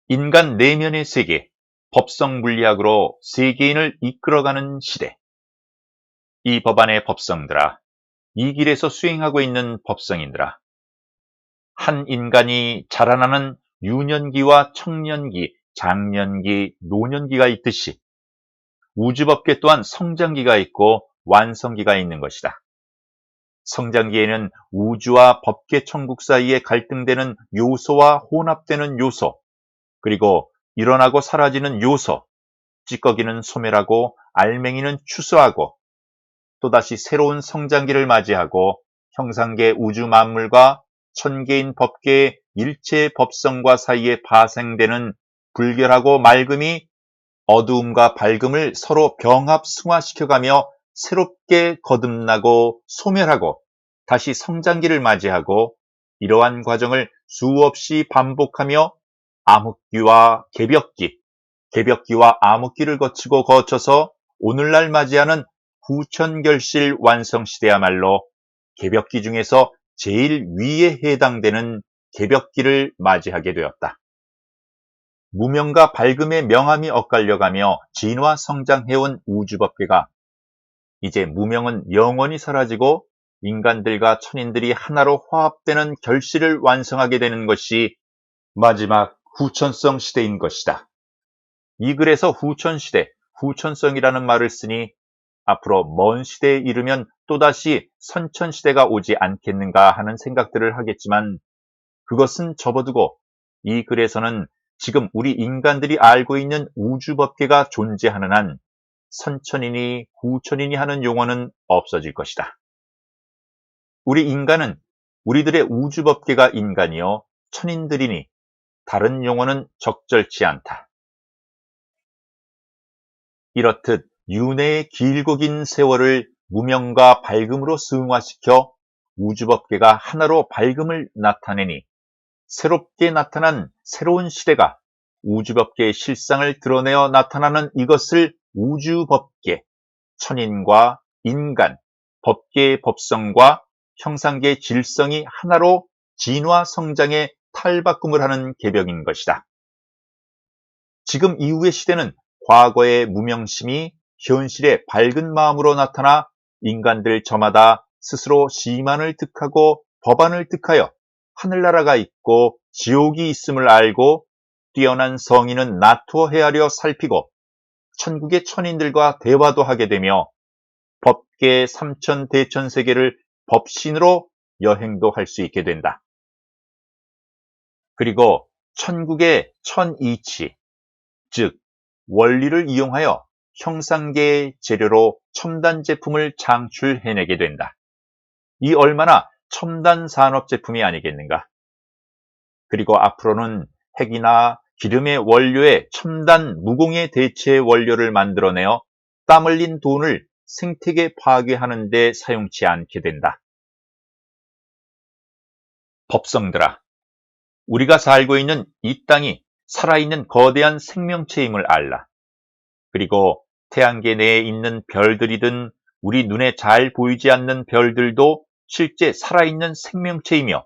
인간 내면의 세계, 법성 물리학으로 세계인을 이끌어가는 시대. 이 법안의 법성들아, 이 길에서 수행하고 있는 법성인들아, 한 인간이 자라나는 유년기와 청년기, 장년기, 노년기가 있듯이 우주법계 또한 성장기가 있고 완성기가 있는 것이다. 성장기에는 우주와 법계 천국 사이에 갈등되는 요소와 혼합되는 요소, 그리고 일어나고 사라지는 요소, 찌꺼기는 소멸하고 알맹이는 추수하고 또다시 새로운 성장기를 맞이하고 형상계 우주 만물과 천계인 법계의 일체 법성과 사이에 파생되는 불결하고 맑음이 어두움과 밝음을 서로 병합 승화시켜가며 새롭게 거듭나고 소멸하고 다시 성장기를 맞이하고 이러한 과정을 수없이 반복하며 암흑기와 개벽기, 개벽기와 암흑기를 거쳐서 오늘날 맞이하는 후천결실 완성시대야말로 개벽기 중에서 제일 위에 해당되는 개벽기를 맞이하게 되었다. 무명과 밝음의 명암이 엇갈려가며 진화 성장해온 우주법계가 이제 무명은 영원히 사라지고 인간들과 천인들이 하나로 화합되는 결실을 완성하게 되는 것이 마지막 후천성 시대인 것이다. 이 글에서 후천시대, 후천성이라는 말을 쓰니 앞으로 먼 시대에 이르면 또다시 선천시대가 오지 않겠는가 하는 생각들을 하겠지만 그것은 접어두고 이 글에서는 지금 우리 인간들이 알고 있는 우주법계가 존재하는 한 선천이니 후천이니 하는 용어는 없어질 것이다. 우리 인간은 우리들의 우주법계가 인간이요 천인들이니 다른 용어는 적절치 않다. 이렇듯 윤회의 길고 긴 세월을 무명과 밝음으로 승화시켜 우주법계가 하나로 밝음을 나타내니 새롭게 나타난 새로운 시대가 우주법계의 실상을 드러내어 나타나는 이것을 우주법계, 천인과 인간, 법계의 법성과 형상계의 질성이 하나로 진화 성장의 탈바꿈을 하는 계벽인 것이다. 지금 이후의 시대는 과거의 무명심이 현실의 밝은 마음으로 나타나 인간들 저마다 스스로 시만을 득하고 법안을 득하여 하늘나라가 있고 지옥이 있음을 알고 뛰어난 성인은 나투어 헤아려 살피고 천국의 천인들과 대화도 하게 되며 법계 삼천 대천 세계를 법신으로 여행도 할 수 있게 된다. 그리고 천국의 천이치, 즉 원리를 이용하여 형상계의 재료로 첨단 제품을 창출해내게 된다. 이 얼마나 첨단 산업 제품이 아니겠는가? 그리고 앞으로는 핵이나 기름의 원료에 첨단 무공해 대체 원료를 만들어내어 땀 흘린 돈을 생태계 파괴하는 데 사용치 않게 된다. 법성들아, 우리가 살고 있는 이 땅이 살아있는 거대한 생명체임을 알라. 그리고 태양계 내에 있는 별들이든 우리 눈에 잘 보이지 않는 별들도 실제 살아있는 생명체이며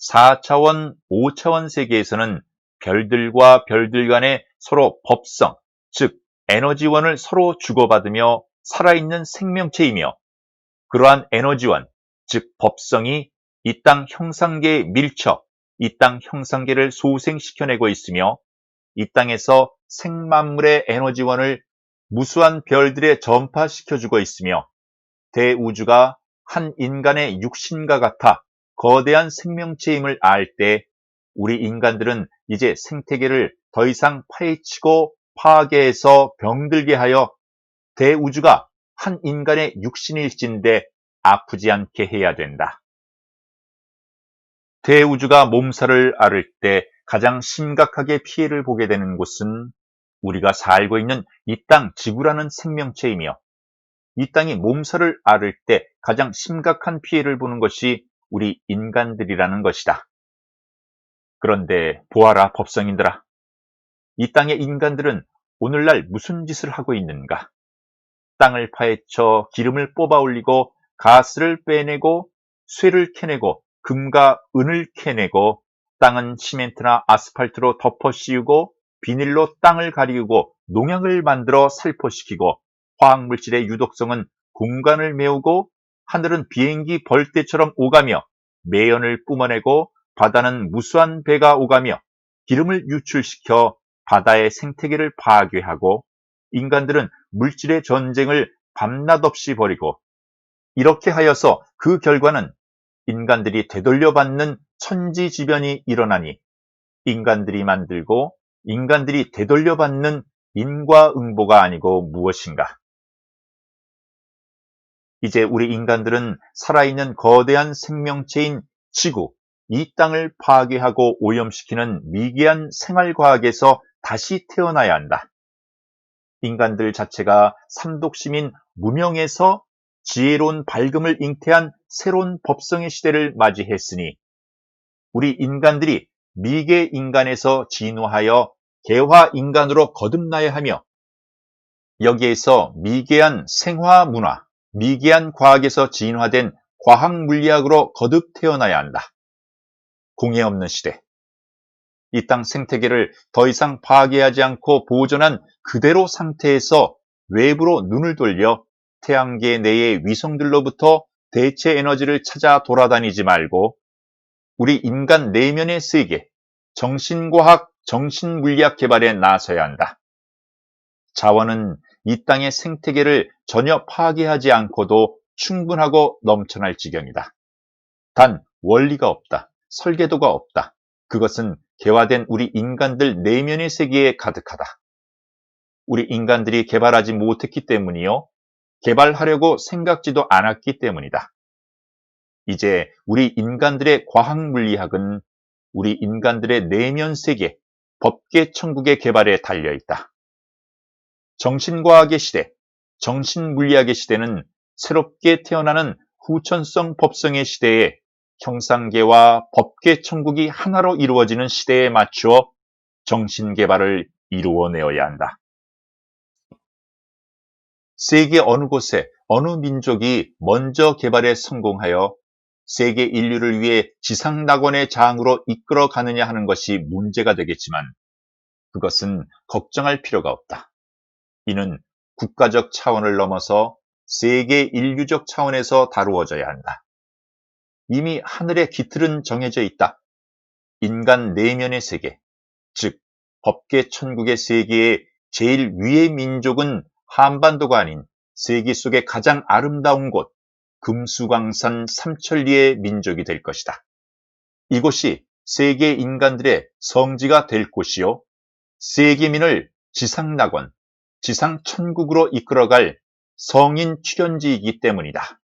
4차원, 5차원 세계에서는 별들과 별들 간에 서로 법성, 즉 에너지원을 서로 주고받으며 살아있는 생명체이며 그러한 에너지원, 즉 법성이 이 땅 형상계에 밀쳐 이 땅 형상계를 소생시켜내고 있으며 이 땅에서 생만물의 에너지원을 무수한 별들에 전파시켜주고 있으며 대우주가 한 인간의 육신과 같아 거대한 생명체임을 알 때 우리 인간들은 이제 생태계를 더 이상 파헤치고 파괴해서 병들게 하여 대우주가 한 인간의 육신일진데 아프지 않게 해야 된다. 대우주가 몸살을 앓을 때 가장 심각하게 피해를 보게 되는 곳은 우리가 살고 있는 이 땅 지구라는 생명체이며 이 땅이 몸살을 앓을 때 가장 심각한 피해를 보는 것이 우리 인간들이라는 것이다. 그런데 보아라 법성인들아, 이 땅의 인간들은 오늘날 무슨 짓을 하고 있는가? 땅을 파헤쳐 기름을 뽑아 올리고 가스를 빼내고 쇠를 캐내고 금과 은을 캐내고 땅은 시멘트나 아스팔트로 덮어 씌우고 비닐로 땅을 가리우고 농약을 만들어 살포시키고 화학물질의 유독성은 공간을 메우고 하늘은 비행기 벌떼처럼 오가며 매연을 뿜어내고 바다는 무수한 배가 오가며 기름을 유출시켜 바다의 생태계를 파괴하고 인간들은 물질의 전쟁을 밤낮 없이 벌이고 이렇게 하여서 그 결과는 인간들이 되돌려받는 천지지변이 일어나니 인간들이 만들고 인간들이 되돌려받는 인과응보가 아니고 무엇인가? 이제 우리 인간들은 살아있는 거대한 생명체인 지구, 이 땅을 파괴하고 오염시키는 미개한 생활과학에서 다시 태어나야 한다. 인간들 자체가 삼독심인 무명에서 지혜로운 밝음을 잉태한 새로운 법성의 시대를 맞이했으니 우리 인간들이 미개 인간에서 진화하여 개화 인간으로 거듭나야 하며 여기에서 미개한 생화 문화, 미개한 과학에서 진화된 과학 물리학으로 거듭 태어나야 한다. 공해 없는 시대. 이 땅 생태계를 더 이상 파괴하지 않고 보존한 그대로 상태에서 외부로 눈을 돌려 태양계 내의 위성들로부터 대체 에너지를 찾아 돌아다니지 말고 우리 인간 내면의 세계, 정신과학, 정신물리학 개발에 나서야 한다. 자원은 이 땅의 생태계를 전혀 파괴하지 않고도 충분하고 넘쳐날 지경이다. 단 원리가 없다. 설계도가 없다. 그것은 개화된 우리 인간들 내면의 세계에 가득하다. 우리 인간들이 개발하지 못했기 때문이요. 개발하려고 생각지도 않았기 때문이다. 이제 우리 인간들의 과학물리학은 우리 인간들의 내면 세계, 법계 천국의 개발에 달려있다. 정신과학의 시대, 정신물리학의 시대는 새롭게 태어나는 후천성 법성의 시대에 형상계와 법계 천국이 하나로 이루어지는 시대에 맞추어 정신개발을 이루어내어야 한다. 세계 어느 곳에 어느 민족이 먼저 개발에 성공하여 세계 인류를 위해 지상낙원의 장으로 이끌어 가느냐 하는 것이 문제가 되겠지만 그것은 걱정할 필요가 없다. 이는 국가적 차원을 넘어서 세계 인류적 차원에서 다루어져야 한다. 이미 하늘의 기틀은 정해져 있다. 인간 내면의 세계, 즉 법계 천국의 세계의 제일 위의 민족은 한반도가 아닌 세계 속의 가장 아름다운 곳, 금수강산 삼천리의 민족이 될 것이다. 이곳이 세계 인간들의 성지가 될 곳이요. 세계민을 지상낙원, 지상천국으로 이끌어갈 성인 출현지이기 때문이다.